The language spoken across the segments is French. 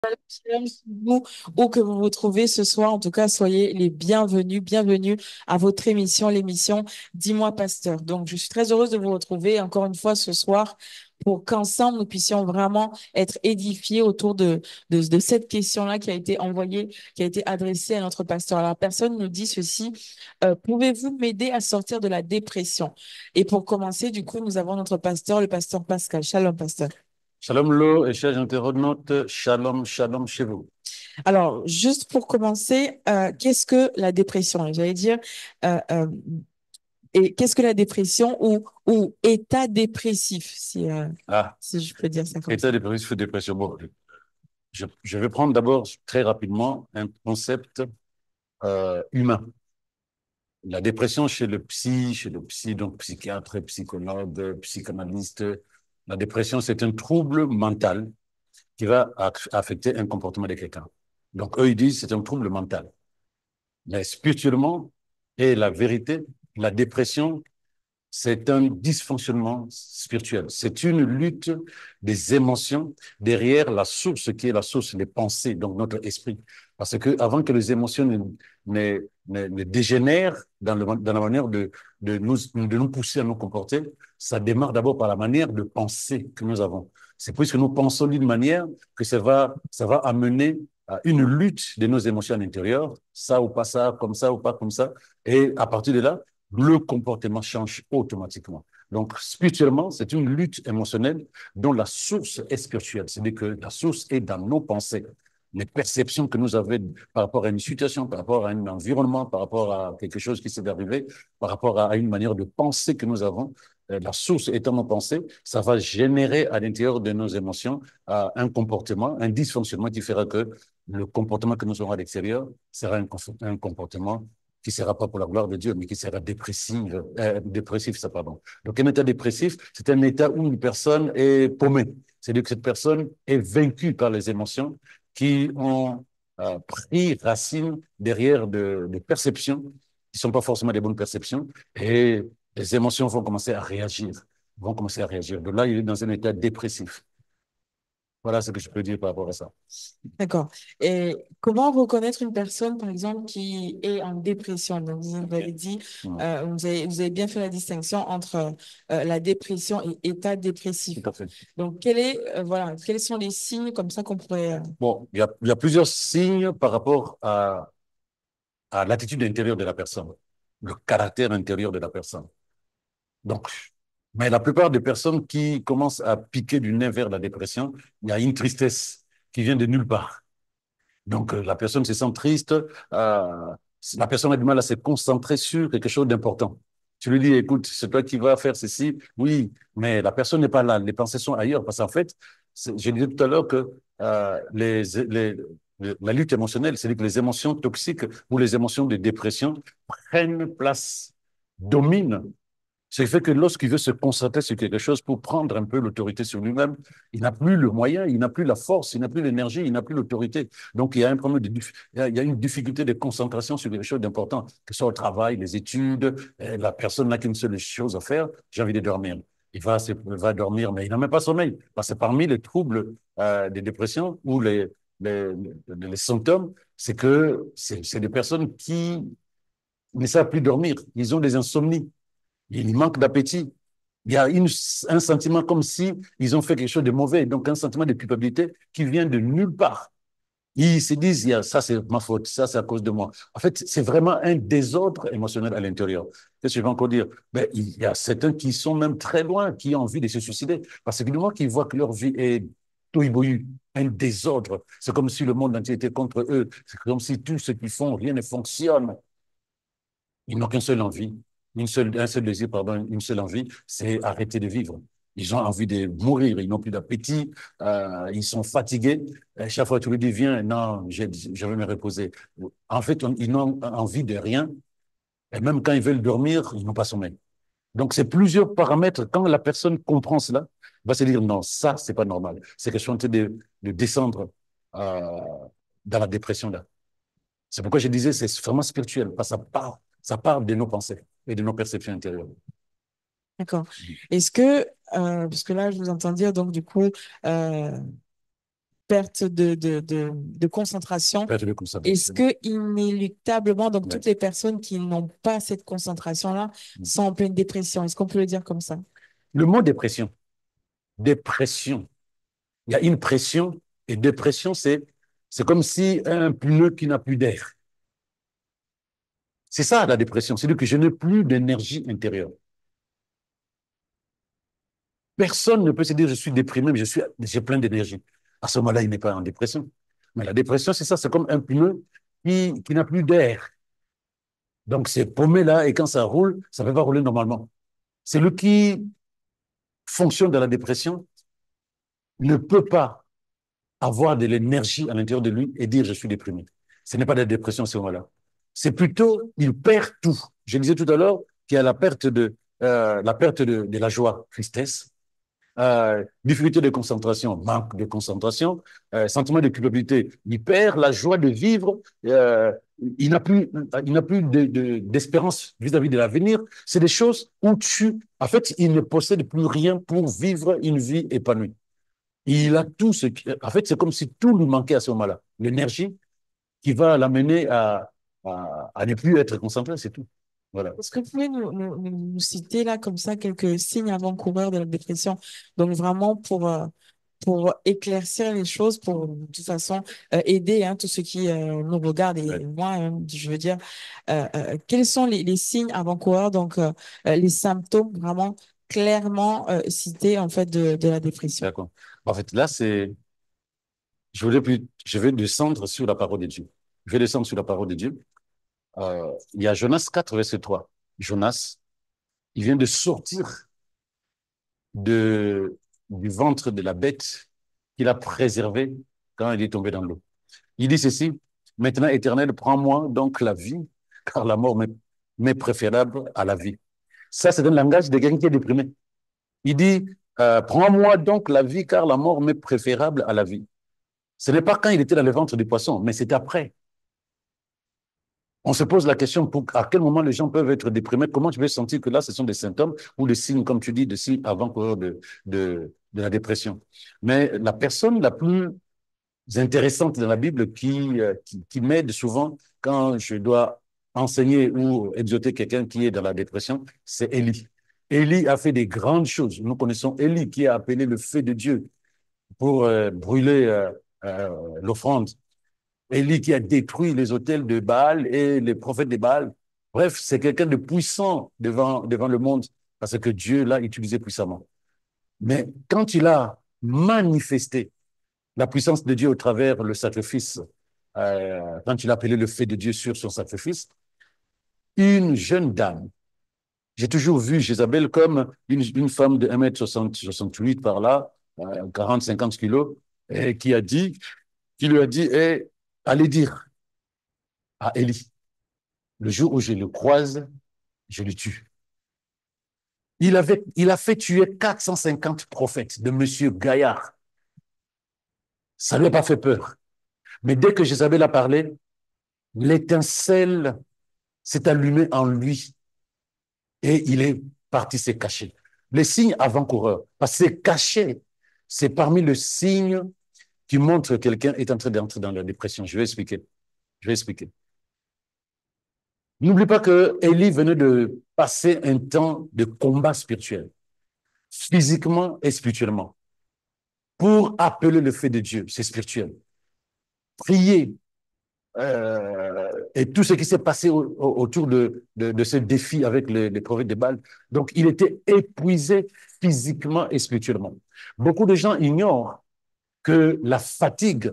Shalom, vous, où que vous vous trouvez ce soir, en tout cas, soyez les bienvenus, bienvenue à votre émission, l'émission Dis-moi Pasteur. Donc, je suis très heureuse de vous retrouver encore une fois ce soir pour qu'ensemble nous puissions vraiment être édifiés autour de cette question-là qui a été envoyée, qui a été adressée à notre pasteur. Alors, la personne nous dit ceci, pouvez-vous m'aider à sortir de la dépression? Et pour commencer, du coup, nous avons notre pasteur, le pasteur Pascal. Shalom, pasteur. Shalom Lo et chers internautes, shalom, shalom chez vous. Alors, juste pour commencer, qu'est-ce que la dépression? J'allais dire, euh, euh, et qu'est-ce que la dépression ou état dépressif, Ah, si je peux dire ça comme ça. état dépressif, dépression. Bon, je vais prendre d'abord très rapidement un concept humain. La dépression chez le psy, donc psychiatre, psychologue, psychanalyste, la dépression, c'est un trouble mental qui va affecter un comportement de quelqu'un. Donc, eux, ils disent c'est un trouble mental. Mais spirituellement, et la vérité, la dépression, c'est un dysfonctionnement spirituel. C'est une lutte des émotions derrière la source qui est la source des pensées, donc notre esprit. Parce que avant que les émotions ne dégénèrent dans la manière de nous pousser à nous comporter, ça démarre d'abord par la manière de penser que nous avons. C'est puisque nous pensons d'une manière que ça va amener à une lutte de nos émotions à l'intérieur, ça ou pas ça, comme ça ou pas comme ça. Et à partir de là, le comportement change automatiquement. Donc, spirituellement, c'est une lutte émotionnelle dont la source est spirituelle. C'est-à-dire que la source est dans nos pensées. Les perceptions que nous avons par rapport à une situation, par rapport à un environnement, par rapport à quelque chose qui s'est arrivé, par rapport à une manière de penser que nous avons, la source étant nos pensées, ça va générer à l'intérieur de nos émotions un comportement, un dysfonctionnement qui fera que le comportement que nous aurons à l'extérieur sera un comportement qui ne sera pas pour la gloire de Dieu, mais qui sera dépressif, ça, pardon. Donc, un état dépressif, c'est un état où une personne est paumée. C'est-à-dire que cette personne est vaincue par les émotions qui ont pris racine derrière de perceptions qui ne sont pas forcément des bonnes perceptions, et les émotions vont commencer à réagir, vont commencer à réagir. De là, il est dans un état dépressif. Voilà ce que je peux dire par rapport à ça. D'accord. Et comment reconnaître une personne, par exemple, qui est en dépression? Donc, vous avez dit, Mmh. vous avez bien fait la distinction entre la dépression et état dépressif. Tout à fait. Donc, voilà, quels sont les signes comme ça qu'on pourrait... Bon, il y a plusieurs signes par rapport à l'attitude intérieure de la personne, le caractère intérieur de la personne. Donc, mais la plupart des personnes qui commencent à piquer du nez vers la dépression, il y a une tristesse qui vient de nulle part. Donc, la personne se sent triste, la personne a du mal à se concentrer sur quelque chose d'important. Tu lui dis, écoute, c'est toi qui vas faire ceci. Oui, mais la personne n'est pas là. Les pensées sont ailleurs. Parce qu'en fait, je disais tout à l'heure que la lutte émotionnelle, c'est-à-dire que les émotions toxiques ou les émotions de dépression prennent place, dominent, ce qui fait que lorsqu'il veut se concentrer sur quelque chose pour prendre un peu l'autorité sur lui-même, il n'a plus le moyen, il n'a plus la force, il n'a plus l'énergie, il n'a plus l'autorité. Donc, il y a un problème il y a une difficulté de concentration sur quelque chose d'important, que ce soit au travail, les études, la personne n'a qu'une seule chose à faire, j'ai envie de dormir. Il va dormir, mais il n'a même pas sommeil. Parce que parmi les troubles des dépressions ou les symptômes, c'est que c'est des personnes qui ne savent plus dormir. Ils ont des insomnies. Il manque d'appétit. Il y a un sentiment comme si ils ont fait quelque chose de mauvais, donc un sentiment de culpabilité qui vient de nulle part. Ils se disent, ça c'est ma faute, ça c'est à cause de moi. En fait, c'est vraiment un désordre émotionnel à l'intérieur. Qu'est-ce que je vais encore dire? Ben, il y a certains qui sont même très loin, qui ont envie de se suicider, parce que du moment qu'ils voient que leur vie est tohu un désordre, c'est comme si le monde entier était contre eux, c'est comme si tout ce qu'ils font, rien ne fonctionne. Ils n'ont qu'une seule envie, un seul désir, pardon, une seule envie, c'est arrêter de vivre. Ils ont envie de mourir, ils n'ont plus d'appétit, ils sont fatigués. Et chaque fois que tu lui dis, viens, non, je vais me reposer. En fait, ils n'ont envie de rien. Et même quand ils veulent dormir, ils n'ont pas sommeil. Donc, c'est plusieurs paramètres. Quand la personne comprend cela, elle va se dire, non, ça, c'est pas normal. C'est que je suis en train de descendre euh, dans la dépression là. C'est pourquoi je disais, c'est vraiment spirituel, parce que ça part de nos pensées et de nos perceptions intérieures. D'accord. Est-ce que, parce que là, je vous entends dire, donc du coup, perte de concentration. perte de Est-ce concentration. que inéluctablement, donc Ouais. toutes les personnes qui n'ont pas cette concentration-là Mm. sont en pleine dépression? Est-ce qu'on peut le dire comme ça? Le mot dépression, dépression, il y a une pression et dépression, c'est comme si un pneu qui n'a plus d'air. C'est ça la dépression, c'est-à-dire que je n'ai plus d'énergie intérieure. Personne ne peut se dire je suis déprimé, mais j'ai plein d'énergie. À ce moment-là, il n'est pas en dépression. Mais la dépression, c'est ça, c'est comme un pneu qui n'a plus d'air. Donc c'est paumé là et quand ça roule, ça ne peut pas rouler normalement. Celui qui fonctionne dans la dépression ne peut pas avoir de l'énergie à l'intérieur de lui et dire je suis déprimé. Ce n'est pas de la dépression à ce moment-là. C'est plutôt, il perd tout. Je disais tout à l'heure qu'il y a la perte de la joie, tristesse, difficulté de concentration, manque de concentration, sentiment de culpabilité. Il perd la joie de vivre. Il n'a plus d'espérance vis-à-vis de l'avenir. C'est des choses où en fait, il ne possède plus rien pour vivre une vie épanouie. Il a tout en fait, c'est comme si tout lui manquait à ce moment-là. L'énergie qui va l'amener à ne plus être concentré, c'est tout. Voilà. Est-ce que vous pouvez nous citer là comme ça quelques signes avant-coureurs de la dépression? Donc vraiment pour éclaircir les choses, pour de toute façon aider tous ceux qui nous regardent et Ouais. moi, je veux dire, quels sont les signes avant-coureurs, donc les symptômes vraiment clairement cités en fait de la dépression? D'accord. En fait, là, je vais descendre sur la parole de Dieu. Je vais descendre sur la parole de Dieu. Il y a Jonas 4, verset 3. Jonas, il vient de sortir de, du ventre de la bête qu'il a préservée quand il est tombé dans l'eau. Il dit ceci, maintenant, Éternel, prends-moi donc la vie, car la mort m'est préférable à la vie. Ça, c'est un langage de quelqu'un qui est déprimé. Il dit, prends-moi donc la vie, car la mort m'est préférable à la vie. Ce n'est pas quand il était dans le ventre du poisson, mais c'est après. On se pose la question à quel moment les gens peuvent être déprimés, comment tu peux sentir que là, ce sont des symptômes ou des signes, comme tu dis, des signes avant-coureurs de la dépression. Mais la personne la plus intéressante dans la Bible qui m'aide souvent quand je dois enseigner ou exhorter quelqu'un qui est dans la dépression, c'est Élie. Élie a fait des grandes choses. Nous connaissons Élie qui a appelé le feu de Dieu pour brûler l'offrande. Élie qui a détruit les autels de Baal et les prophètes de Baal. Bref, c'est quelqu'un de puissant devant le monde parce que Dieu l'a utilisé puissamment. Mais quand il a manifesté la puissance de Dieu au travers le sacrifice, quand il a appelé le feu de Dieu sur son sacrifice, une jeune dame, j'ai toujours vu Jézabel comme une femme de 1,68 m par là, 40-50 kilos, et qui lui a dit, eh, allez dire à Élie, le jour où je le croise, je le tue. Il a fait tuer 450 prophètes de Monsieur Gaillard. Ça ne lui a pas fait peur. Mais dès que Jézabel a parlé, l'étincelle s'est allumée en lui et il est parti se cacher. Les signes avant-coureurs, parce que c'est caché, c'est parmi les signes qui montrent que quelqu'un est en train d'entrer dans la dépression. Je vais expliquer. Je vais expliquer. N'oublie pas que Élie venait de passer un temps de combat spirituel, physiquement et spirituellement, pour appeler le feu de Dieu. C'est spirituel. Prier, et tout ce qui s'est passé autour de ce défi avec les prophètes de Baal. Donc, il était épuisé physiquement et spirituellement. Beaucoup de gens ignorent que la fatigue,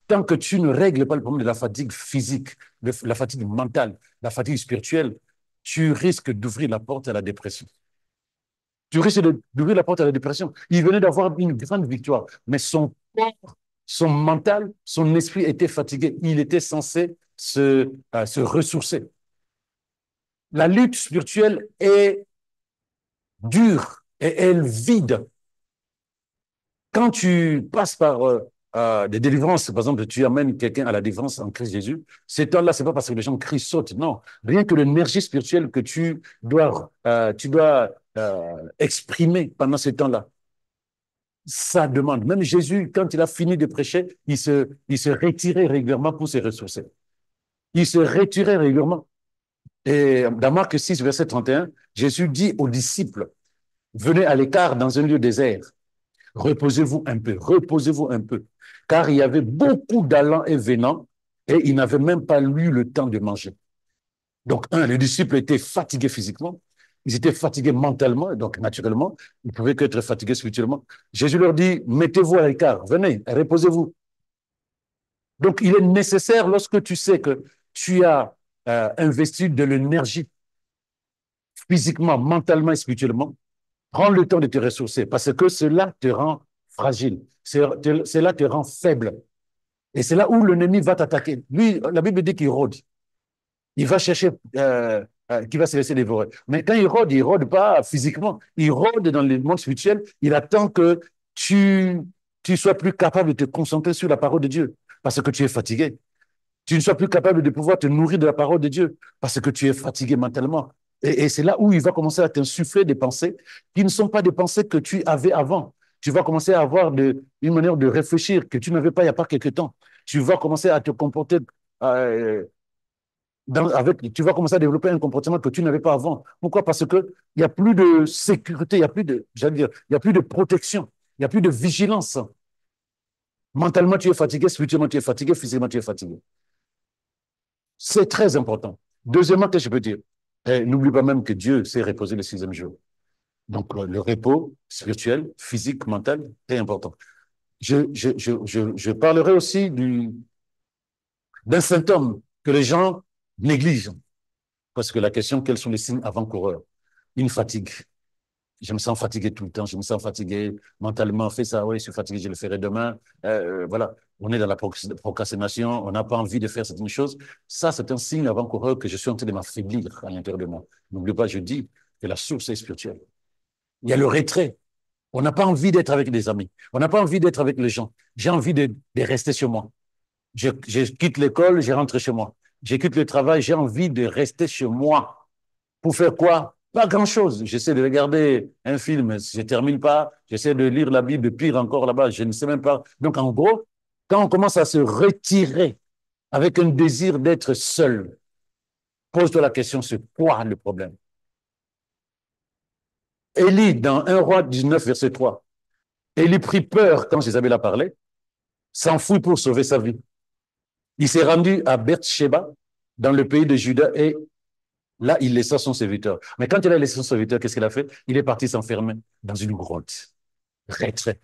tant que tu ne règles pas le problème de la fatigue physique, de la fatigue mentale, la fatigue spirituelle, tu risques d'ouvrir la porte à la dépression. Tu risques d'ouvrir la porte à la dépression. Il venait d'avoir une grande victoire, mais son corps, son mental, son esprit était fatigué. Il était censé se ressourcer. La lutte spirituelle est dure et elle vide. Quand tu passes par des délivrances, par exemple, tu amènes quelqu'un à la délivrance en Christ Jésus, ces temps-là, c'est pas parce que les gens crient, sautent, non. Rien que l'énergie spirituelle que tu dois exprimer pendant ces temps-là. Ça demande. Même Jésus, quand il a fini de prêcher, il se retirait régulièrement pour se ressourcer. Il se retirait régulièrement. Et dans Marc 6, verset 31, Jésus dit aux disciples, venez à l'écart dans un lieu désert, reposez-vous un peu, reposez-vous un peu. Car il y avait beaucoup d'allants et venants et ils n'avaient même pas eu le temps de manger. Donc, les disciples étaient fatigués physiquement, ils étaient fatigués mentalement, donc naturellement, ils ne pouvaient qu'être fatigués spirituellement. Jésus leur dit, mettez-vous à l'écart, venez, reposez-vous. Donc, il est nécessaire, lorsque tu sais que tu as investi de l'énergie physiquement, mentalement et spirituellement, prends le temps de te ressourcer parce que cela te rend fragile, cela te rend faible. Et c'est là où l'ennemi va t'attaquer. Lui, la Bible dit qu'il rôde. Il va chercher qui va se laisser dévorer. Mais quand il rôde pas physiquement, il rôde dans le monde spirituel, il attend que tu, tu sois plus capable de te concentrer sur la parole de Dieu parce que tu es fatigué. Tu ne sois plus capable de pouvoir te nourrir de la parole de Dieu parce que tu es fatigué mentalement. Et c'est là où il va commencer à t'insuffler des pensées qui ne sont pas des pensées que tu avais avant. Tu vas commencer à avoir une manière de réfléchir que tu n'avais pas il n'y a pas quelque temps. Tu vas commencer à te comporter euh, tu vas commencer à développer un comportement que tu n'avais pas avant. Pourquoi? Parce que il n'y a plus de sécurité, il n'y a plus de, j'allais dire, il y a plus de protection, il n'y a plus de vigilance. Mentalement, tu es fatigué, spirituellement, tu es fatigué, physiquement, tu es fatigué. C'est très important. Deuxièmement, qu'est-ce que je peux dire? N'oublie pas même que Dieu s'est reposé le sixième jour. Donc, le repos spirituel, physique, mental est important. Je parlerai aussi d'un symptôme que les gens négligent. Parce que la question, quels sont les signes avant-coureurs? Une fatigue. Je me sens fatigué tout le temps, je me sens fatigué mentalement, fais ça, oui, je suis fatigué, je le ferai demain. Voilà, on est dans la procrastination, on n'a pas envie de faire certaines choses. Ça, c'est un signe avant-coureur que je suis en train de m'affaiblir à l'intérieur de moi. N'oublie pas, je dis que la source est spirituelle. Il y a le retrait. On n'a pas envie d'être avec des amis. On n'a pas envie d'être avec les gens. J'ai envie de rester chez moi. Je quitte l'école, je rentre chez moi. Je quitte le travail, j'ai envie de rester chez moi. Pour faire quoi? Pas grand-chose. J'essaie de regarder un film, je ne termine pas. J'essaie de lire la Bible, pire encore là-bas, je ne sais même pas. Donc, en gros, quand on commence à se retirer avec un désir d'être seul, pose-toi la question, c'est quoi le problème? Élie, dans 1 roi 19, verset 3, Élie prit peur quand Jézabel a parlé, s'enfuit pour sauver sa vie. Il s'est rendu à Beersheba, dans le pays de Juda, et là, il laissa son serviteur. Mais quand il a laissé son serviteur, qu'est-ce qu'il a fait? Il est parti s'enfermer dans une grotte. Retrait.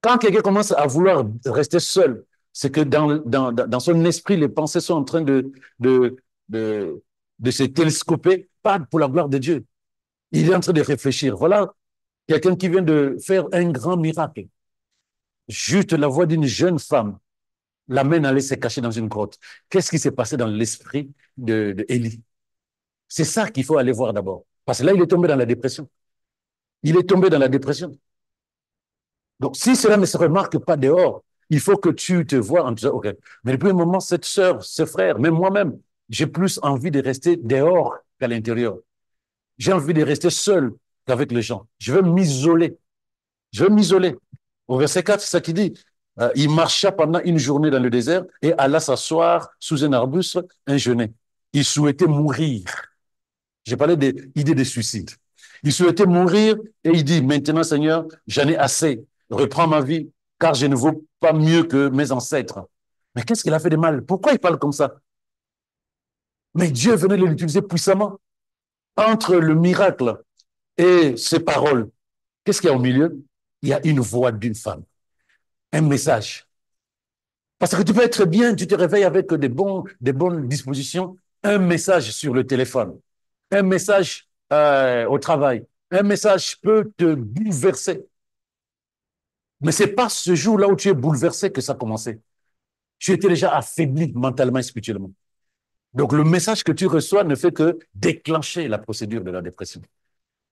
Quand quelqu'un commence à vouloir rester seul, c'est que dans son esprit, les pensées sont en train de, de, de se télescoper, pas pour la gloire de Dieu. Il est en train de réfléchir. Voilà quelqu'un qui vient de faire un grand miracle. Juste la voix d'une jeune femme l'amène à aller se cacher dans une grotte. Qu'est-ce qui s'est passé dans l'esprit de Élie? C'est ça qu'il faut aller voir d'abord. Parce que là, il est tombé dans la dépression. Il est tombé dans la dépression. Donc, si cela ne se remarque pas dehors, il faut que tu te vois en disant, OK, mais depuis un moment, cette sœur, ce frère, même moi-même, j'ai plus envie de rester dehors qu'à l'intérieur. J'ai envie de rester seul qu'avec les gens. Je veux m'isoler. Je veux m'isoler. Au verset 4, c'est ça qui dit. Il marcha pendant une journée dans le désert et alla s'asseoir sous un arbuste, un jeûner. Il souhaitait mourir. J'ai parlé des idées de suicide. Il souhaitait mourir et il dit, maintenant Seigneur, j'en ai assez. Reprends ma vie, car je ne vaux pas mieux que mes ancêtres. Mais qu'est-ce qu'il a fait de mal? Pourquoi il parle comme ça? Mais Dieu venait de l'utiliser puissamment. Entre le miracle et ses paroles, qu'est-ce qu'il y a au milieu? Il y a une voix d'une femme, un message. Parce que tu peux être bien, tu te réveilles avec des bonnes dispositions, un message sur le téléphone, un message au travail, un message peut te bouleverser. Mais c'est pas ce jour-là où tu es bouleversé que ça a commencé. Tu étais déjà affaibli mentalement et spirituellement. Donc le message que tu reçois ne fait que déclencher la procédure de la dépression.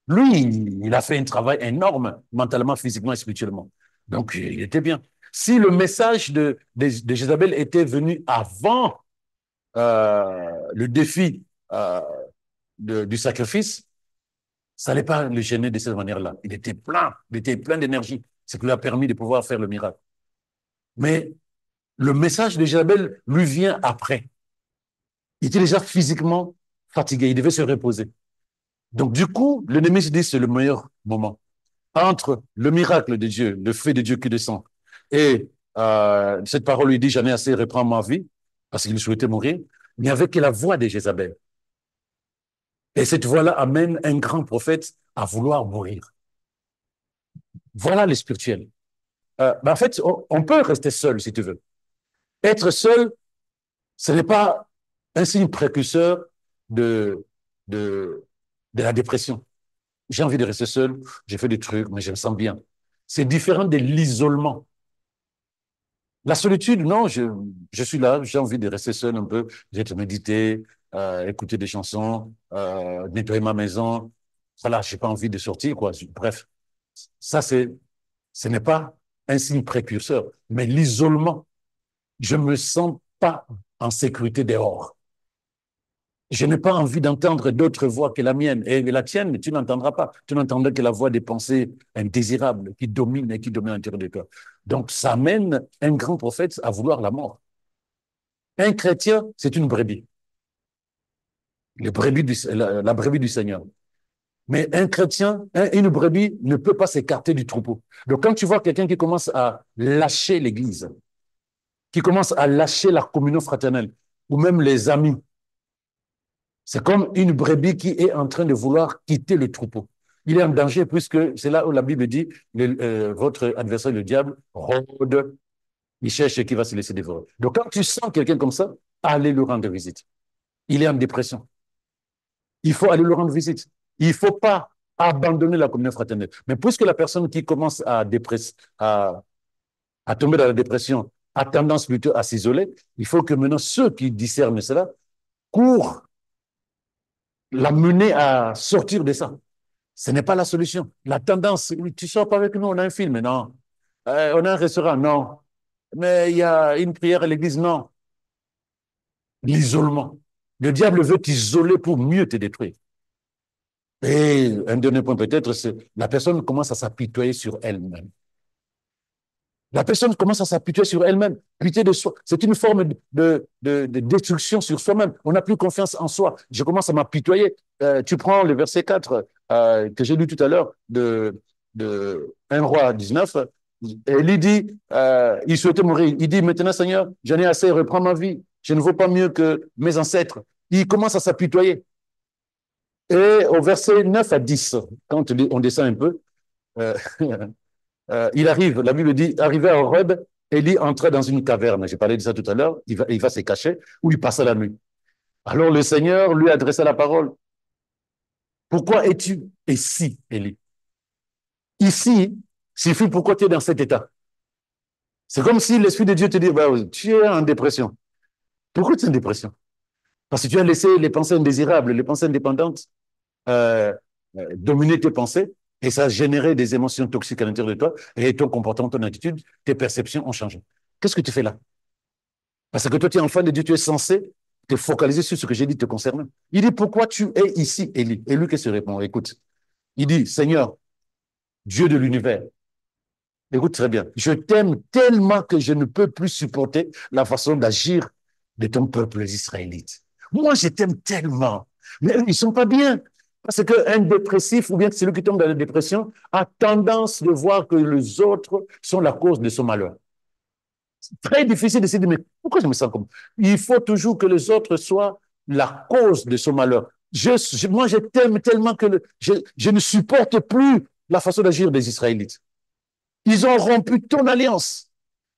Lui, il a fait un travail énorme mentalement, physiquement et spirituellement. Donc il était bien. Si le message de Jézabel était venu avant le défi du sacrifice, ça n'allait pas le gêner de cette manière-là. Il était plein d'énergie. ce qui lui a permis de pouvoir faire le miracle. Mais le message de Jézabel lui vient après. Il était déjà physiquement fatigué, il devait se reposer. Donc, du coup, l'ennemi se dit c'est le meilleur moment. Entre le miracle de Dieu, le feu de Dieu qui descend, et cette parole lui dit j'en ai assez, reprends ma vie, parce qu'il souhaitait mourir, il n'y avait que la voix de Jézabel. Et cette voix-là amène un grand prophète à vouloir mourir. Voilà le spirituel. En fait, on peut rester seul si tu veux. Être seul, ce n'est pas un signe précurseur de, de, de la dépression. J'ai envie de rester seul, j'ai fait des trucs, mais je me sens bien. C'est différent de l'isolement. La solitude, non, je suis là, j'ai envie de rester seul un peu, d'être méditer, écouter des chansons, nettoyer ma maison. Voilà, j'ai pas envie de sortir, quoi. Bref, ça, ce n'est pas un signe précurseur, mais l'isolement, je me sens pas en sécurité dehors. Je n'ai pas envie d'entendre d'autres voix que la mienne. Et la tienne, tu n'entendras pas. Tu n'entendras que la voix des pensées indésirables qui dominent et qui dominent l'intérieur de toi. Donc, ça amène un grand prophète à vouloir la mort. Un chrétien, c'est une brebis. La brebis du Seigneur. Mais un chrétien, une brebis ne peut pas s'écarter du troupeau. Donc, quand tu vois quelqu'un qui commence à lâcher l'église, qui commence à lâcher la communion fraternelle, ou même les amis, c'est comme une brebis qui est en train de vouloir quitter le troupeau. Il est en danger puisque c'est là où la Bible dit votre adversaire, le diable, rôde, il cherche qui va se laisser dévorer. Donc quand tu sens quelqu'un comme ça, allez lui rendre visite. Il est en dépression. Il faut aller lui rendre visite. Il ne faut pas abandonner la communion fraternelle. Mais puisque la personne qui commence à tomber dans la dépression a tendance plutôt à s'isoler, il faut que maintenant ceux qui discernent cela courent la mener à sortir de ça. Ce n'est pas la solution. La tendance, tu sors pas avec nous, on a un film, non. On a un restaurant, non. Mais il y a une prière à l'église, non. L'isolement. Le diable veut t'isoler pour mieux te détruire. Et un dernier point peut-être, c'est la personne commence à s'apitoyer sur elle-même. La personne commence à s'apitoyer sur elle-même. Pitié de soi. C'est une forme de destruction sur soi-même. On n'a plus confiance en soi. Je commence à m'apitoyer. Tu prends le verset 4 que j'ai lu tout à l'heure de 1 roi 19. Et il dit, il souhaitait mourir. Il dit, maintenant Seigneur, j'en ai assez, reprends ma vie. Je ne vaux pas mieux que mes ancêtres. Il commence à s'apitoyer. Et au verset 9 à 10, quand on descend un peu, euh, il arrive, la Bible dit, arrivé à Horeb, Élie entrait dans une caverne. J'ai parlé de ça tout à l'heure. Il va se cacher où il passait la nuit. Alors le Seigneur lui adressa la parole. Pourquoi es-tu ici, Élie? Ici signifie pourquoi tu es dans cet état. C'est comme si l'Esprit de Dieu te dit, bah, tu es en dépression. Pourquoi tu es en dépression? Parce que tu as laissé les pensées indésirables, les pensées indépendantes euh, dominer tes pensées et ça a généré des émotions toxiques à l'intérieur de toi et ton comportement, ton attitude, tes perceptions ont changé. Qu'est-ce que tu fais là? Parce que toi, tu es enfant de Dieu, tu es censé te focaliser sur ce que j'ai dit te concernant. Il dit, pourquoi tu es ici, Élie? Et lui, qu'est-ce qu'il répond? Écoute, il dit, Seigneur, Dieu de l'univers, écoute très bien, je t'aime tellement que je ne peux plus supporter la façon d'agir de ton peuple israélite. Moi, je t'aime tellement, mais eux, ils sont pas bien. Parce qu'un dépressif, ou bien celui qui tombe dans la dépression, a tendance de voir que les autres sont la cause de son malheur. C'est très difficile de se dire, mais pourquoi je me sens comme ça? Il faut toujours que les autres soient la cause de son malheur. Moi, je t'aime tellement que je ne supporte plus la façon d'agir des Israélites. Ils ont rompu ton alliance.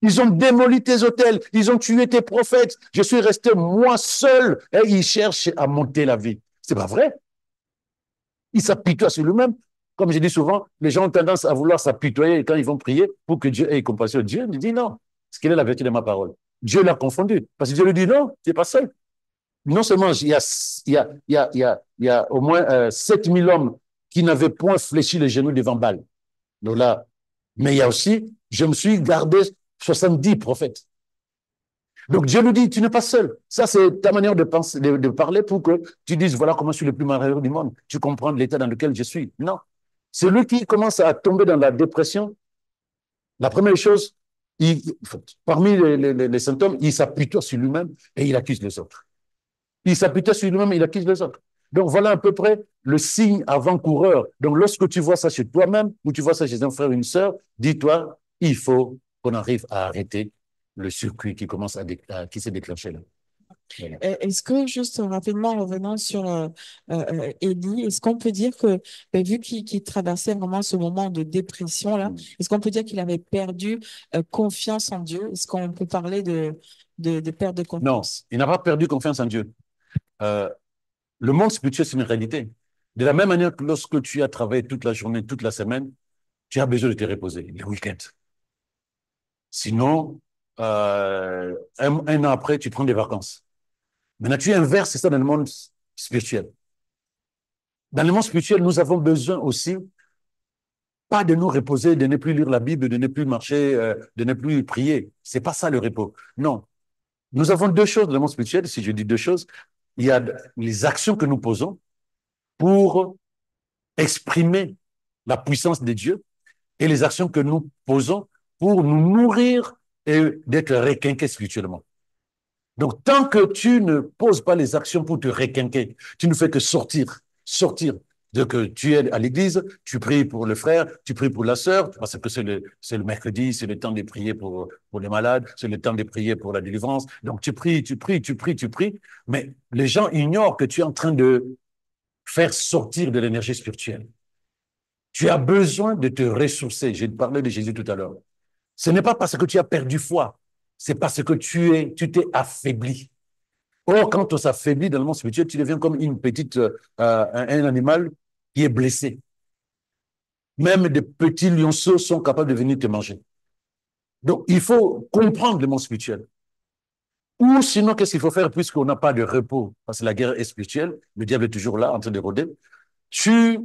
Ils ont démoli tes hôtels. Ils ont tué tes prophètes. Je suis resté moi seul et ils cherchent à monter la vie. C'est pas vrai. Ils s'apitoient sur lui-même. Comme je dis souvent, les gens ont tendance à vouloir s'apitoyer quand ils vont prier pour que Dieu ait compassion. Dieu me dit non. Ce qu'il est la vérité de ma parole. Dieu l'a confondu. Parce que Dieu lui dit non, tu n'es pas seul. Non seulement il y a au moins 7000 hommes qui n'avaient point fléchi les genoux devant Baal. Donc là, mais il y a aussi, je me suis gardé 70 prophètes. Donc Dieu nous dit, tu n'es pas seul. Ça, c'est ta manière de penser, de parler pour que tu dises, voilà comment je suis le plus malheureux du monde. Tu comprends l'état dans lequel je suis. Non. Celui qui commence à tomber dans la dépression, La première chose, il, parmi les symptômes, il s'appuie sur lui-même et il accuse les autres. Il s'appuie sur lui-même et il accuse les autres. Donc voilà à peu près le signe avant-coureur. Donc lorsque tu vois ça chez toi-même ou tu vois ça chez un frère ou une sœur, dis-toi, il faut qu'on arrive à arrêter le circuit qui commence qui s'est déclenché là. Voilà. Est-ce que, juste rapidement, en revenant sur Élie, est-ce qu'on peut dire que, ben, vu qu'il traversait vraiment ce moment de dépression-là, Mm. est-ce qu'on peut dire qu'il avait perdu confiance en Dieu? Est-ce qu'on peut parler de perte de Non, confiance? il n'a pas perdu confiance en Dieu. Euh, le monde spirituel, c'est une réalité. De la même manière que lorsque tu as travaillé toute la journée, toute la semaine, tu as besoin de te reposer les week-ends. Sinon, un an après, tu prends des vacances. Maintenant, tu inverses ça dans le monde spirituel. Dans le monde spirituel, nous avons besoin aussi, pas de nous reposer, de ne plus lire la Bible, de ne plus marcher, de ne plus prier. C'est pas ça le repos. Non. Nous avons deux choses dans le monde spirituel. Si je dis deux choses, il y a les actions que nous posons pour exprimer la puissance de Dieu et les actions que nous posons pour nous nourrir et d'être requinqués spirituellement. Donc, tant que tu ne poses pas les actions pour te requinquer, tu ne fais que sortir. De que tu es à l'église, tu pries pour le frère, tu pries pour la sœur, parce que c'est le mercredi, c'est le temps de prier pour les malades, c'est le temps de prier pour la délivrance. Donc, tu pries, mais les gens ignorent que tu es en train de faire sortir de l'énergie spirituelle. Tu as besoin de te ressourcer. J'ai parlé de Jésus tout à l'heure. Ce n'est pas parce que tu as perdu foi, c'est parce que tu t'es affaibli. Or, quand on s'affaiblit dans le monde spirituel, tu deviens comme un animal qui est blessé. Même des petits lionceaux sont capables de venir te manger. Donc, il faut comprendre le monde spirituel. Ou sinon, qu'est-ce qu'il faut faire puisqu'on n'a pas de repos? Parce que la guerre est spirituelle, le diable est toujours là en train de rôder. Tu,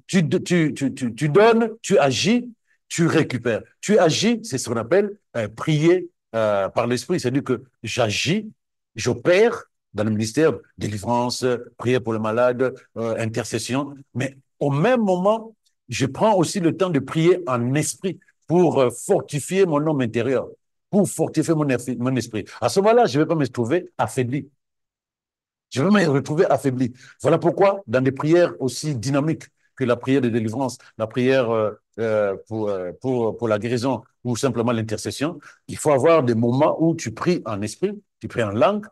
tu donnes, tu agis, tu récupères. Tu agis, c'est ce qu'on appelle prier par l'esprit. C'est-à-dire que j'agis, j'opère dans le ministère, délivrance, prière pour le malade, intercession. Mais au même moment, je prends aussi le temps de prier en esprit pour fortifier mon homme intérieur, pour fortifier mon esprit. À ce moment-là, je ne vais pas me trouver affaibli. Je vais me retrouver affaibli. Voilà pourquoi, dans des prières aussi dynamiques que la prière de délivrance, la prière pour la guérison ou simplement l'intercession, il faut avoir des moments où tu pries en esprit, tu pries en langue,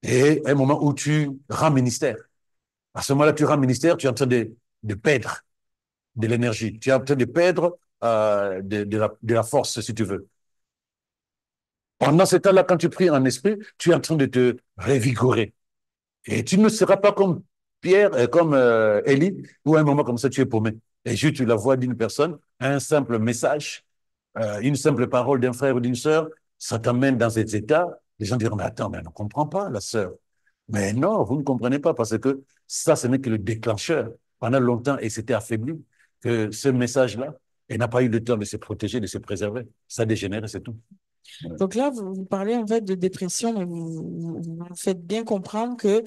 et un moment où tu rends ministère. À ce moment-là, tu rends ministère, tu es en train de perdre de l'énergie, tu es en train de perdre de la force, si tu veux. Pendant ce temps-là, quand tu pries en esprit, tu es en train de te revigorer. Et tu ne seras pas comme Pierre, comme Élie, où à un moment comme ça, tu es paumé. Et juste la voix d'une personne, un simple message, une simple parole d'un frère ou d'une sœur, ça t'amène dans cet état. Les gens diront, mais attends, mais on ne comprend pas, la sœur. Mais non, vous ne comprenez pas parce que ça, ce n'est que le déclencheur. Pendant longtemps, et s'était affaibli, que ce message-là, elle n'a pas eu le temps de se protéger, de se préserver. Ça dégénère, c'est tout. Ouais. Donc là, vous parlez en fait de dépression, mais vous faites bien comprendre que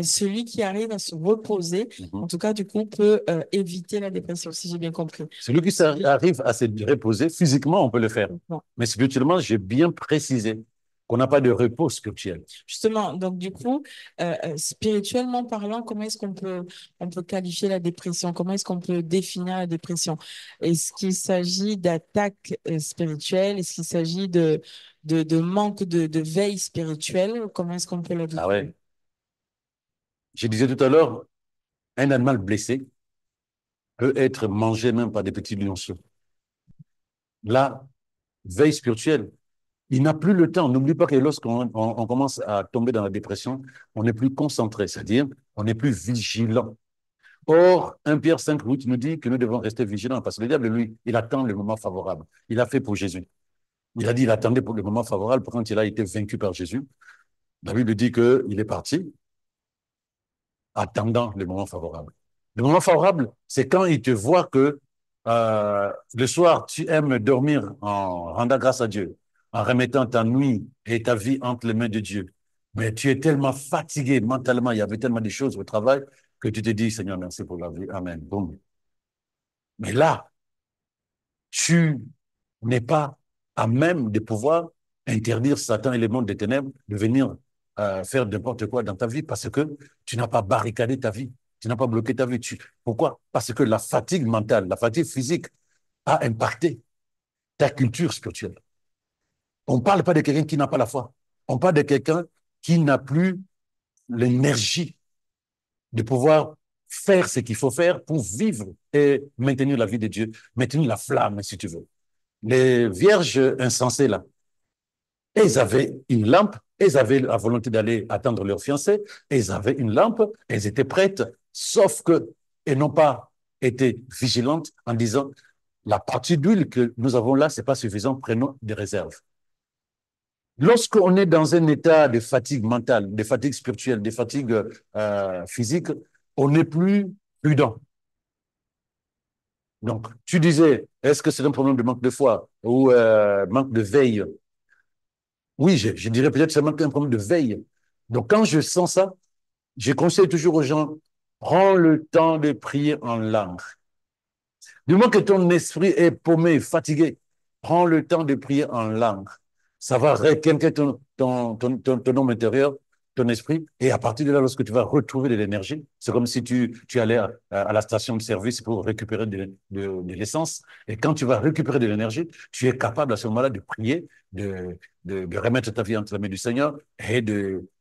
celui qui arrive à se reposer, en Mhm. tout cas, du coup, peut éviter la dépression, si j'ai bien compris. Celui qui arrive à se reposer, physiquement, on peut le faire. Bon. Mais spirituellement, j'ai bien précisé qu'on n'a pas de repos spirituel. Justement, donc du coup, spirituellement parlant, comment est-ce on peut qualifier la dépression? Comment est-ce qu'on peut définir la dépression? Est-ce qu'il s'agit d'attaque spirituelle? Est-ce qu'il s'agit de manque de veille spirituelle? Comment est-ce qu'on peut la Ah définir? ouais. Je disais tout à l'heure, un animal blessé peut être mangé même par des petits lionceaux. La veille spirituelle, il n'a plus le temps. N'oublie pas que lorsqu'on on commence à tomber dans la dépression, on n'est plus concentré, c'est-à-dire on n'est plus vigilant. Or, 1 Pierre 5:8 nous dit que nous devons rester vigilants parce que le diable, lui, il attend le moment favorable. Il a fait pour Jésus. Il a dit, il attendait pour le moment favorable pour quand il a été vaincu par Jésus. La Bible dit qu'il est parti attendant le moment favorable. Le moment favorable, c'est quand il te voit que le soir, tu aimes dormir en rendant grâce à Dieu, en remettant ta nuit et ta vie entre les mains de Dieu. Mais tu es tellement fatigué mentalement, il y avait tellement de choses au travail que tu te dis, Seigneur, merci pour la vie. Amen. Boum. Mais là, tu n'es pas à même de pouvoir interdire Satan et les mondes des ténèbres de venir faire n'importe quoi dans ta vie parce que tu n'as pas barricadé ta vie, tu n'as pas bloqué ta vie. Pourquoi? Parce que la fatigue mentale, la fatigue physique a impacté ta culture spirituelle. On ne parle pas de quelqu'un qui n'a pas la foi. On parle de quelqu'un qui n'a plus l'énergie de pouvoir faire ce qu'il faut faire pour vivre et maintenir la vie de Dieu, maintenir la flamme, si tu veux. Les vierges insensées, là, elles avaient une lampe, elles avaient la volonté d'aller attendre leur fiancé, elles avaient une lampe, elles étaient prêtes, sauf que elles n'ont pas été vigilantes en disant, la partie d'huile que nous avons là, c'est pas suffisant, prenons des réserves. Lorsqu'on est dans un état de fatigue mentale, de fatigue spirituelle, de fatigue physique, on n'est plus prudent. Donc, tu disais, est-ce que c'est un problème de manque de foi ou manque de veille? Oui, je dirais peut-être que c'est un problème de veille. Donc, quand je sens ça, je conseille toujours aux gens, prends le temps de prier en langue. Du moment que ton esprit est paumé, fatigué, prends le temps de prier en langue. Ça va requinquer ton homme intérieur, ton esprit, et à partir de là, lorsque tu vas retrouver de l'énergie, c'est comme si tu allais à la station de service pour récupérer de l'essence, et quand tu vas récupérer de l'énergie, tu es capable à ce moment-là de prier, de remettre ta vie entre les mains du Seigneur et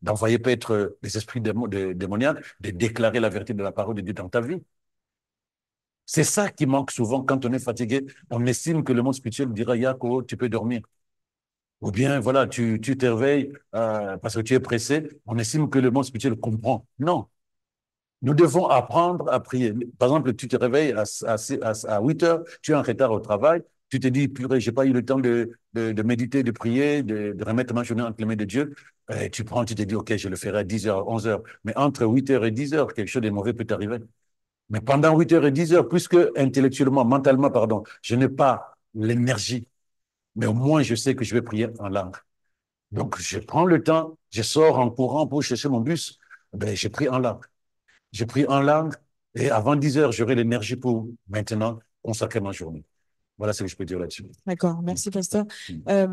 d'envoyer peut-être les esprits démoniaques, de déclarer la vérité de la parole de Dieu dans ta vie. C'est ça qui manque souvent quand on est fatigué. On estime que le monde spirituel dira, Yako, tu peux dormir. Ou bien, voilà, tu te réveilles parce que tu es pressé. On estime que le monde spirituel comprend. Non. Nous devons apprendre à prier. Par exemple, tu te réveilles à 8 heures, tu es en retard au travail, tu te dis, purée, j'ai pas eu le temps de méditer, de prier, de remettre ma journée entre les mains de Dieu. Et tu prends, tu te dis, OK, je le ferai à 10 heures, 11 heures. Mais entre 8 heures et 10 heures, quelque chose de mauvais peut t'arriver. Mais pendant 8 heures et 10 heures, puisque intellectuellement, mentalement, pardon, je n'ai pas l'énergie, mais au moins je sais que je vais prier en langue. Donc, je prends le temps, je sors en courant pour chercher mon bus, ben, je prie en langue. Je prie en langue et avant 10 heures, j'aurai l'énergie pour maintenant consacrer ma journée. Voilà ce que je peux dire là-dessus. D'accord, merci pasteur. Euh,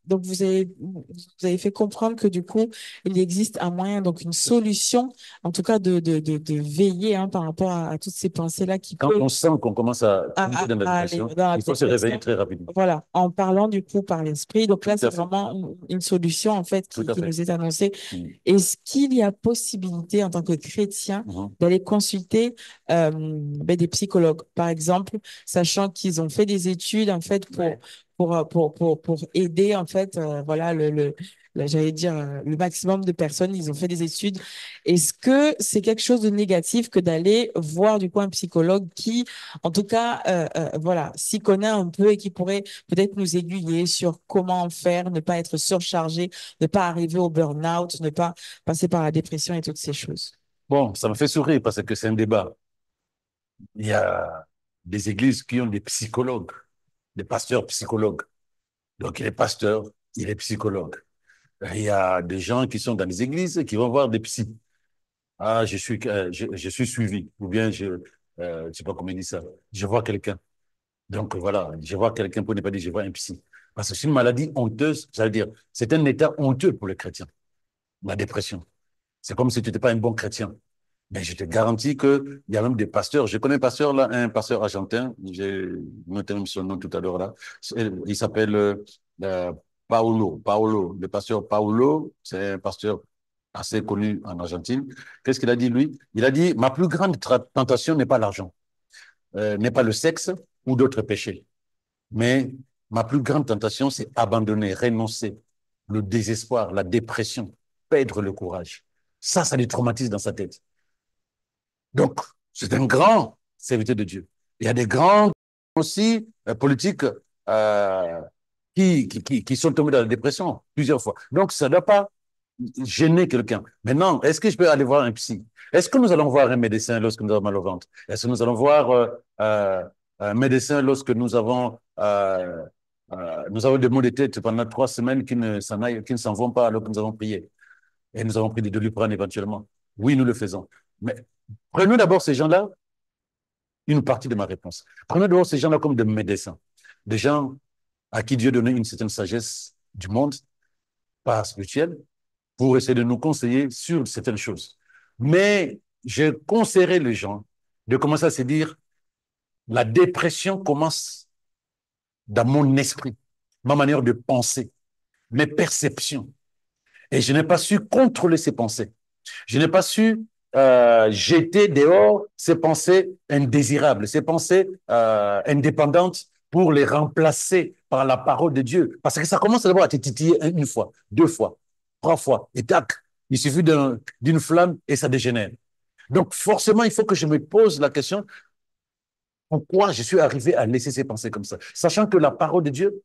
donc vous avez fait comprendre que du coup il existe un moyen, donc une solution, en tout cas de veiller par rapport à toutes ces pensées-là qui Quand peuvent on sent qu'on commence à tomber dans la aller dépression, dans la il faut se réveiller dépression. très rapidement. Voilà, en parlant du coup par l'esprit. Donc là Tout c'est à fait. vraiment une solution en fait Tout à qui fait. nous est annoncée. Mm. Est-ce qu'il y a possibilité en tant que chrétien Mhm. d'aller consulter des psychologues, par exemple, sachant qu'ils ont fait des études en fait pour aider en fait voilà j'allais dire le maximum de personnes, ils ont fait des études. Est-ce que c'est quelque chose de négatif que d'aller voir du coup un psychologue qui en tout cas voilà s'y connaît un peu et qui pourrait peut-être nous aiguiller sur comment faire, ne pas être surchargé, ne pas arriver au burn-out, ne pas passer par la dépression et toutes ces choses. Bon, ça me fait sourire parce que c'est un débat. Il y a des églises qui ont des psychologues, des pasteurs psychologues. Donc, il est pasteur, il est psychologue. Il y a des gens qui sont dans les églises qui vont voir des psys. Ah, je suis suivi. Ou bien, je sais pas comment il dit ça. Je vois quelqu'un. Donc, voilà, je vois quelqu'un pour ne pas dire je vois un psy. Parce que c'est une maladie honteuse. Ça veut dire, c'est un état honteux pour les chrétiens, la dépression. C'est comme si tu n'étais pas un bon chrétien. Mais je te garantis qu'il y a même des pasteurs. Je connais un pasteur là, un pasteur argentin. J'ai noté même son nom tout à l'heure là. Il s'appelle euh, Paolo. Le pasteur Paolo, c'est un pasteur assez connu en Argentine. Qu'est-ce qu'il a dit lui? Il a dit, ma plus grande tentation n'est pas l'argent, n'est pas le sexe ou d'autres péchés. Mais ma plus grande tentation, c'est abandonner, renoncer, le désespoir, la dépression, perdre le courage. Ça lui traumatise dans sa tête. Donc, c'est un grand serviteur de Dieu. Il y a des grands aussi politiques euh, qui sont tombés dans la dépression plusieurs fois. Donc, ça ne doit pas gêner quelqu'un. Maintenant, est-ce que je peux aller voir un psy? Est-ce que nous allons voir un médecin lorsque nous avons mal au ventre? Est-ce que nous allons voir un médecin lorsque nous avons des maux de tête pendant 3 semaines qui ne s'en vont pas alors que nous avons prié? Et nous avons pris des Doliprane éventuellement. Oui, nous le faisons. Mais prenons d'abord ces gens-là, une partie de ma réponse. Prenons d'abord ces gens-là comme des médecins. des gens à qui Dieu donnait une certaine sagesse du monde, pas spirituelle, pour essayer de nous conseiller sur certaines choses. Mais je conseillerais les gens de commencer à se dire, la dépression commence dans mon esprit, ma manière de penser, mes perceptions. Et je n'ai pas su contrôler ces pensées. Je n'ai pas su jeter dehors ces pensées indésirables, ces pensées indépendantes pour les remplacer par la parole de Dieu. Parce que ça commence d'abord à te titiller une fois, deux fois, trois fois, et tac, il suffit d'une flamme et ça dégénère. Donc forcément, il faut que je me pose la question, pourquoi je suis arrivé à laisser ces pensées comme ça, sachant que la parole de Dieu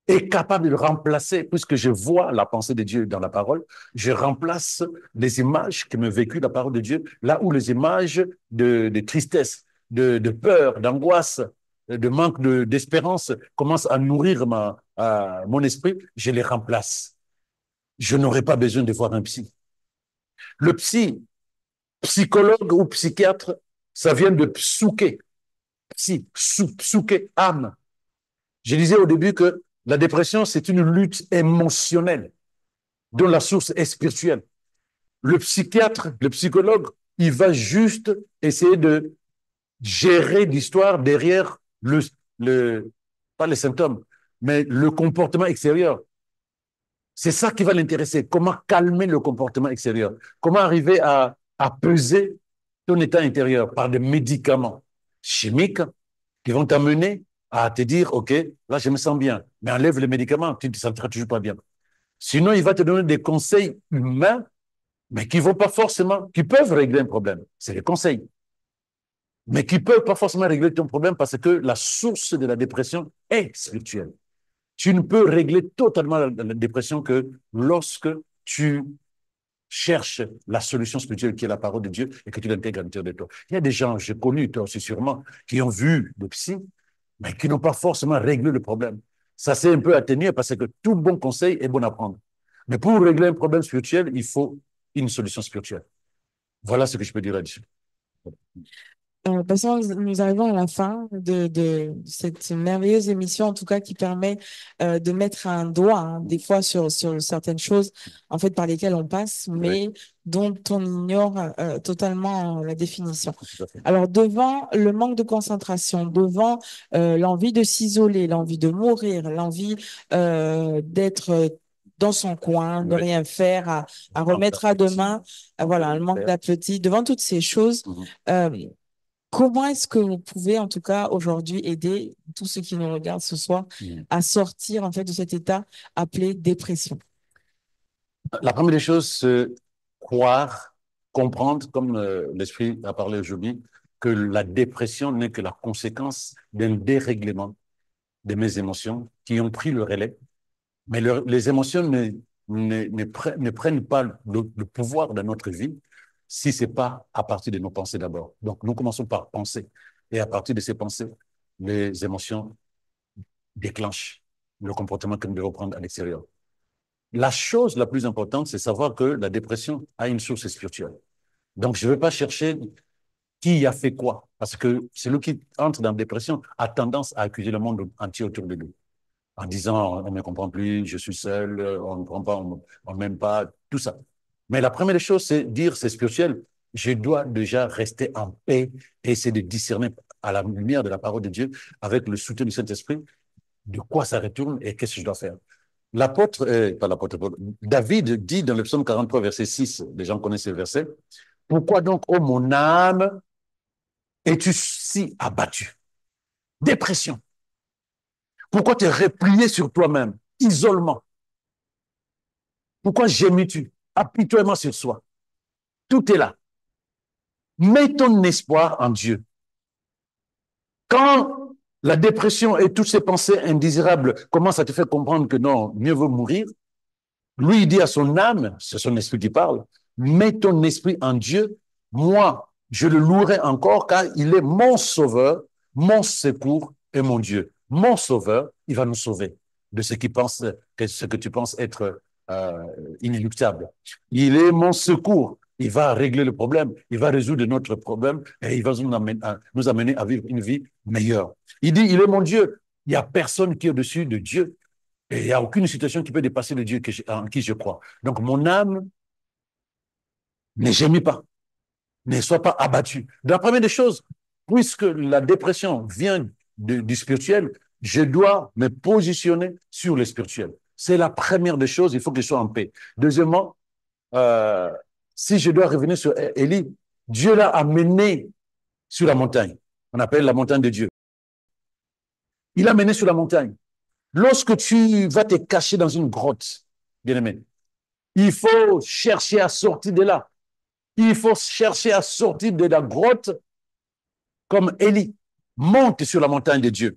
est capable de remplacer, puisque je vois la pensée de Dieu dans la parole, je remplace les images que me vécu la parole de Dieu, là où les images de tristesse, de peur, d'angoisse, de manque d'espérance commencent à nourrir mon esprit, je les remplace. Je n'aurai pas besoin de voir un psy. Le psychologue ou psychiatre, ça vient de psouké, psouké, âme. Je disais au début que la dépression, c'est une lutte émotionnelle dont la source est spirituelle. Le psychiatre, le psychologue, il va juste essayer de gérer l'histoire derrière pas les symptômes, mais le comportement extérieur. C'est ça qui va l'intéresser. Comment calmer le comportement extérieur? Comment arriver à peser ton état intérieur par des médicaments chimiques qui vont t'amener à te dire, OK, là, je me sens bien, mais enlève les médicaments, tu ne te sentiras toujours pas bien. Sinon, il va te donner des conseils humains, mais qui vont pas forcément, qui peuvent régler un problème. C'est les conseils. Mais qui peuvent pas forcément régler ton problème parce que la source de la dépression est spirituelle. Tu ne peux régler totalement la dépression que lorsque tu cherches la solution spirituelle qui est la parole de Dieu et que tu l'intègres à l'intérieur de toi. Il y a des gens, j'ai connu, toi aussi sûrement, qui ont vu des psys, mais qui n'ont pas forcément réglé le problème. Ça s'est un peu atténué parce que tout bon conseil est bon à prendre. Mais pour régler un problème spirituel, il faut une solution spirituelle. Voilà ce que je peux dire là-dessus. Passons, nous arrivons à la fin de cette merveilleuse émission, en tout cas, qui permet de mettre un doigt, hein, des fois, sur certaines choses, en fait, par lesquelles on passe, Oui, mais dont on ignore totalement la définition. tout à fait. Alors, devant le manque de concentration, devant l'envie de s'isoler, l'envie de mourir, l'envie d'être dans son coin, de Oui. rien faire, à remettre à demain, voilà, le manque d'appétit, devant toutes ces choses, Mhm. euh, comment est-ce que vous pouvez, en tout cas, aujourd'hui, aider tous ceux qui nous regardent ce soir Mhm. à sortir, en fait, de cet état appelé dépression? La première des choses, c'est croire, comprendre, comme l'Esprit a parlé aujourd'hui, que la dépression n'est que la conséquence d'un dérèglement de mes émotions qui ont pris le relais. Mais les émotions ne prennent pas le pouvoir dans notre vie si ce n'est pas à partir de nos pensées d'abord. Donc, nous commençons par penser. Et à partir de ces pensées, les émotions déclenchent le comportement que nous devons prendre à l'extérieur. La chose la plus importante, c'est savoir que la dépression a une source spirituelle. Donc, je ne vais pas chercher qui a fait quoi, parce que celui qui entre dans la dépression a tendance à accuser le monde entier autour de lui, en disant on ne me comprend plus, je suis seul, on ne comprend pas, on ne m'aime pas, tout ça. Mais la première chose, c'est dire c'est spirituel. Je dois déjà rester en paix et essayer de discerner à la lumière de la parole de Dieu, avec le soutien du Saint-Esprit, de quoi ça retourne et qu'est-ce que je dois faire. Pas l'apôtre Paul, David dit dans le psaume 43, verset 6, les gens connaissent ce verset, pourquoi donc, ô mon âme, es-tu si abattu? Dépression. Pourquoi te replier sur toi-même? Isolement. Pourquoi gémis-tu? Apitoiement sur soi. Tout est là. Mets ton espoir en Dieu. Quand la dépression et toutes ces pensées indésirables commencent à te faire comprendre que non, mieux vaut mourir, lui, il dit à son âme, c'est son esprit qui parle, mets ton esprit en Dieu, moi, je le louerai encore car il est mon sauveur, mon secours et mon Dieu. Mon sauveur, il va nous sauver de ce que tu penses être euh, inéluctable. Il est mon secours. Il va régler le problème, il va résoudre notre problème et il va nous amener à vivre une vie meilleure. Il dit, il est mon Dieu. Il n'y a personne qui est au-dessus de Dieu. Et il n'y a aucune situation qui peut dépasser le Dieu en qui je crois. Donc, mon âme ne gémit pas, ne soit pas abattue. La première des choses, puisque la dépression vient du spirituel, je dois me positionner sur le spirituel. C'est la première des choses, il faut que je sois en paix. Deuxièmement, euh, si je dois revenir sur Élie, Dieu l'a amené sur la montagne. On appelle la montagne de Dieu. Il l'a mené sur la montagne. Lorsque tu vas te cacher dans une grotte, bien aimé, il faut chercher à sortir de là. Il faut chercher à sortir de la grotte comme Élie. Monte sur la montagne de Dieu.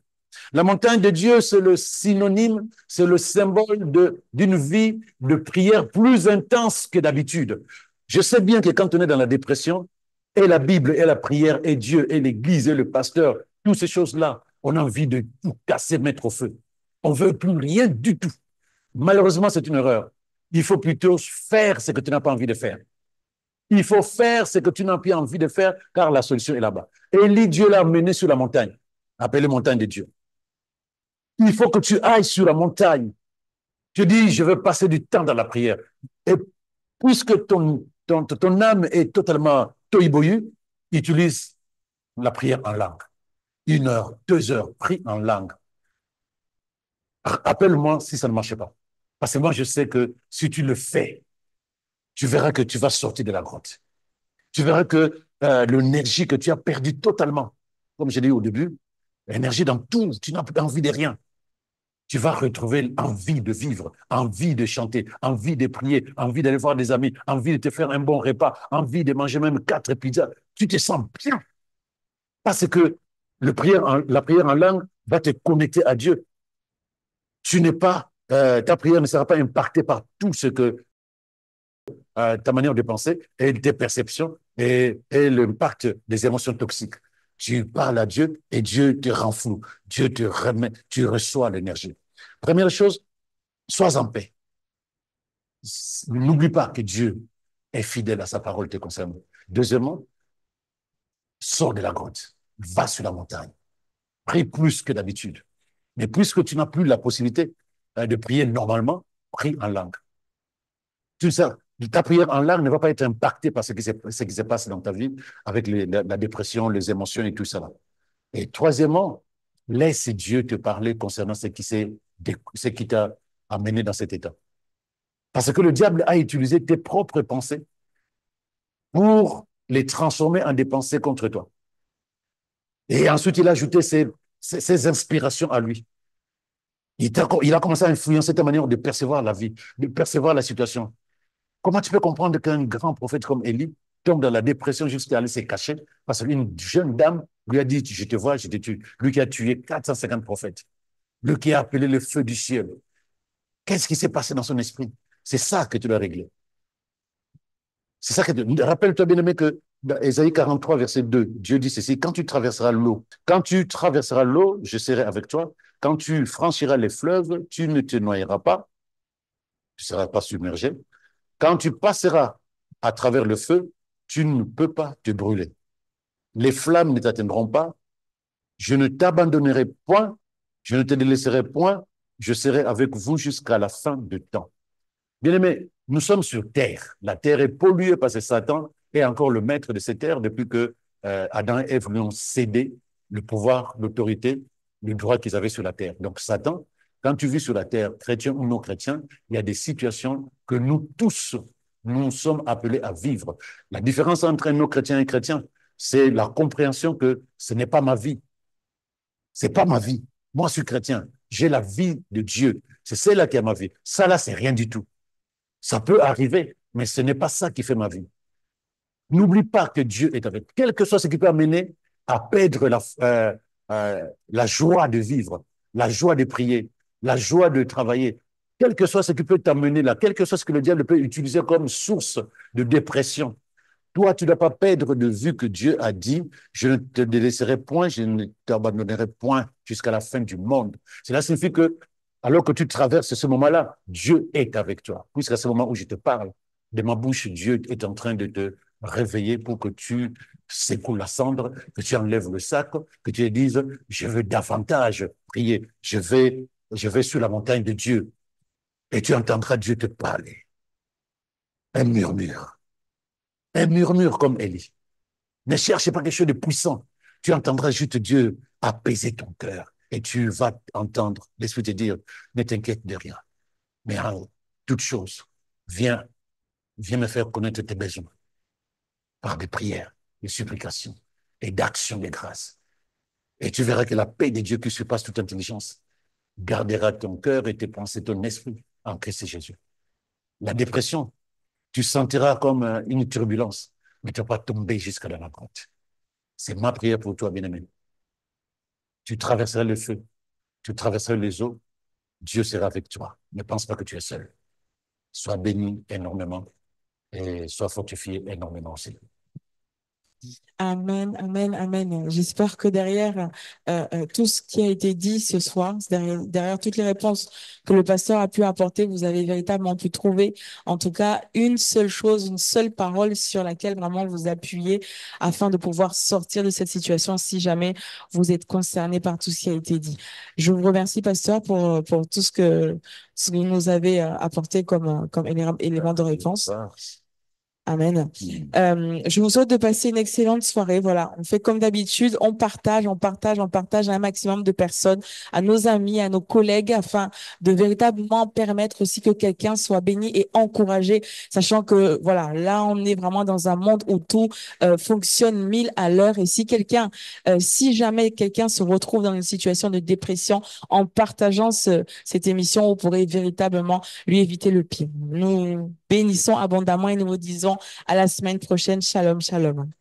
La montagne de Dieu, c'est le synonyme, c'est le symbole d'une vie de prière plus intense que d'habitude. Je sais bien que quand on est dans la dépression, et la Bible, et la prière, et Dieu, et l'Église, et le pasteur, toutes ces choses-là, on a envie de tout casser, mettre au feu. On ne veut plus rien du tout. Malheureusement, c'est une erreur. Il faut plutôt faire ce que tu n'as pas envie de faire. Il faut faire ce que tu n'as plus envie de faire, car la solution est là-bas. Élie, Dieu l'a mené sur la montagne, appelée montagne de Dieu. Il faut que tu ailles sur la montagne. Tu dis, je veux passer du temps dans la prière. Et puisque ton âme est totalement toiboyu, utilise la prière en langue. 1 heure, 2 heures, prie en langue. Appelle-moi si ça ne marche pas. Parce que moi, je sais que si tu le fais, tu verras que tu vas sortir de la grotte. Tu verras que l'énergie que tu as perdue totalement, comme j'ai dit au début, l'énergie dans tout, tu n'as plus envie de rien. Tu vas retrouver envie de vivre, envie de chanter, envie de prier, envie d'aller voir des amis, envie de te faire un bon repas, envie de manger même 4 pizzas. Tu te sens bien parce que la prière en langue va te connecter à Dieu. Ta prière ne sera pas impactée par tout ce que ta manière de penser et tes perceptions et l'impact des émotions toxiques. Tu parles à Dieu et Dieu te rend fou. Dieu te remet, tu reçois l'énergie. Première chose, sois en paix. N'oublie pas que Dieu est fidèle à sa parole te concernant. Deuxièmement, sors de la grotte, va sur la montagne, prie plus que d'habitude. Mais puisque tu n'as plus la possibilité de prier normalement, prie en langue. Tout ça, ta prière en langue ne va pas être impactée par ce qui se passe dans ta vie avec la dépression, les émotions et tout ça. Et troisièmement, laisse Dieu te parler concernant ce qui t'a amené dans cet état. Parce que le diable a utilisé tes propres pensées pour les transformer en des pensées contre toi. Et ensuite, il a ajouté ses inspirations à lui. Il a commencé à influencer ta manière de percevoir la vie, de percevoir la situation. Comment tu peux comprendre qu'un grand prophète comme Élie tombe dans la dépression jusqu'à aller se cacher parce qu'une jeune dame lui a dit, je te vois, je te tue. Lui qui a tué 450 prophètes. Lui qui a appelé le feu du ciel. Qu'est-ce qui s'est passé dans son esprit? C'est ça que tu dois régler. C'est ça que rappelle-toi bien aimé que dans Ésaïe 43, verset 2, Dieu dit ceci, quand tu traverseras l'eau, je serai avec toi. Quand tu franchiras les fleuves, tu ne te noyeras pas, tu ne seras pas submergé. Quand tu passeras à travers le feu, tu ne peux pas te brûler. Les flammes ne t'atteindront pas. Je ne t'abandonnerai point. Je ne te délaisserai point. Je serai avec vous jusqu'à la fin du temps. Bien-aimés, nous sommes sur terre. La terre est polluée parce que Satan est encore le maître de cette terre depuis que Adam et Ève lui ont cédé le pouvoir, l'autorité, le droit qu'ils avaient sur la terre. Donc Satan, quand tu vis sur la terre, chrétien ou non chrétien, il y a des situations que nous tous, nous sommes appelés à vivre. La différence entre un non-chrétien et un chrétien, c'est la compréhension que ce n'est pas ma vie. C'est pas ma vie. Moi, je suis chrétien. J'ai la vie de Dieu. C'est celle-là qui a ma vie. Ça, là, c'est rien du tout. Ça peut arriver, mais ce n'est pas ça qui fait ma vie. N'oublie pas que Dieu est avec. Quel que soit ce qui peut amener à perdre la joie de vivre, la joie de prier, la joie de travailler, quel que soit ce qui peut t'amener là, quel que soit ce que le diable peut utiliser comme source de dépression, toi, tu ne dois pas perdre de vue que Dieu a dit, je ne te délaisserai point, je ne t'abandonnerai point jusqu'à la fin du monde. Cela signifie que, alors que tu traverses ce moment-là, Dieu est avec toi. Puisqu'à ce moment où je te parle, de ma bouche, Dieu est en train de te réveiller pour que tu secoues la cendre, que tu enlèves le sac, que tu dises, je veux davantage prier, je vais sur la montagne de Dieu, et tu entendras Dieu te parler. Un un murmure comme Élie. Ne cherche pas quelque chose de puissant. Tu entendras juste Dieu apaiser ton cœur, et tu vas entendre l'Esprit te dire, ne t'inquiète de rien, mais en toute chose, viens, viens me faire connaître tes besoins par des prières, des supplications et d'actions de grâce. Et tu verras que la paix de Dieu qui surpasse toute intelligence gardera ton cœur et tes pensées, ton esprit en Christ Jésus. La dépression, tu sentiras comme une turbulence, mais tu ne vas pas tomber jusqu'à la grotte. C'est ma prière pour toi, bien-aimé. Tu traverseras le feu, tu traverseras les eaux, Dieu sera avec toi. Ne pense pas que tu es seul. Sois béni énormément et sois fortifié énormément aussi. Amen, amen, amen. J'espère que derrière tout ce qui a été dit ce soir, derrière toutes les réponses que le pasteur a pu apporter, vous avez véritablement pu trouver, en tout cas, une seule chose, une seule parole sur laquelle vraiment vous appuyez afin de pouvoir sortir de cette situation si jamais vous êtes concerné par tout ce qui a été dit. Je vous remercie, pasteur, pour tout ce que vous nous avez apporté comme élément de réponse. Amen. Je vous souhaite de passer une excellente soirée. Voilà, on fait comme d'habitude, on partage à un maximum de personnes, à nos amis, à nos collègues, afin de véritablement permettre aussi que quelqu'un soit béni et encouragé, sachant que voilà, là on est vraiment dans un monde où tout fonctionne 1000 à l'heure. Et si jamais quelqu'un se retrouve dans une situation de dépression, en partageant cette émission, vous pourrez véritablement lui éviter le pire. Nous bénissons abondamment et nous vous disons à la semaine prochaine. Shalom, shalom.